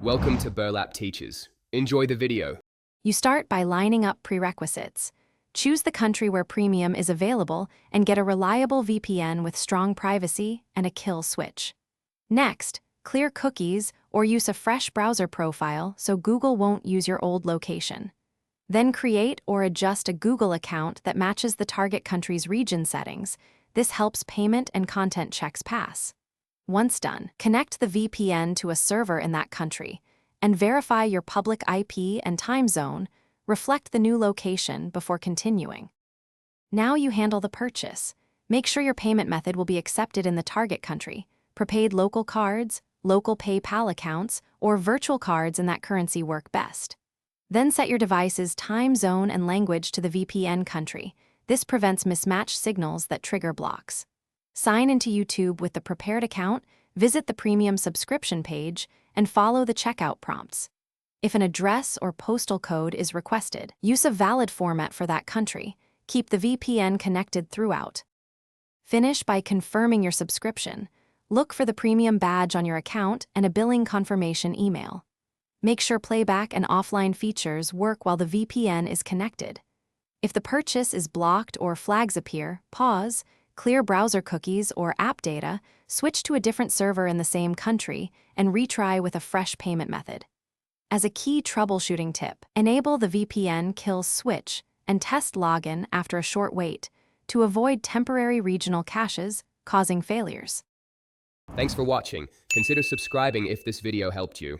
Welcome to Burlap Teachers. Enjoy the video. You start by lining up prerequisites. Choose the country where premium is available and get a reliable VPN with strong privacy and a kill switch. Next, clear cookies or use a fresh browser profile so Google won't use your old location. Then create or adjust a Google account that matches the target country's region settings. This helps payment and content checks pass. Once done, connect the VPN to a server in that country and verify your public IP and time zone, reflect the new location before continuing. Now you handle the purchase. Make sure your payment method will be accepted in the target country. Prepaid local cards, local PayPal accounts, or virtual cards in that currency work best. Then set your device's time zone and language to the VPN country. This prevents mismatched signals that trigger blocks. Sign into YouTube with the prepared account, visit the premium subscription page, and follow the checkout prompts. If an address or postal code is requested, use a valid format for that country. Keep the VPN connected throughout. Finish by confirming your subscription. Look for the premium badge on your account and a billing confirmation email. Make sure playback and offline features work while the VPN is connected. If the purchase is blocked or flags appear, pause, clear browser cookies or app data, switch to a different server in the same country, and retry with a fresh payment method. As a key troubleshooting tip, enable the VPN kill switch and test login after a short wait to avoid temporary regional caches causing failures. Thanks for watching. Consider subscribing if this video helped you.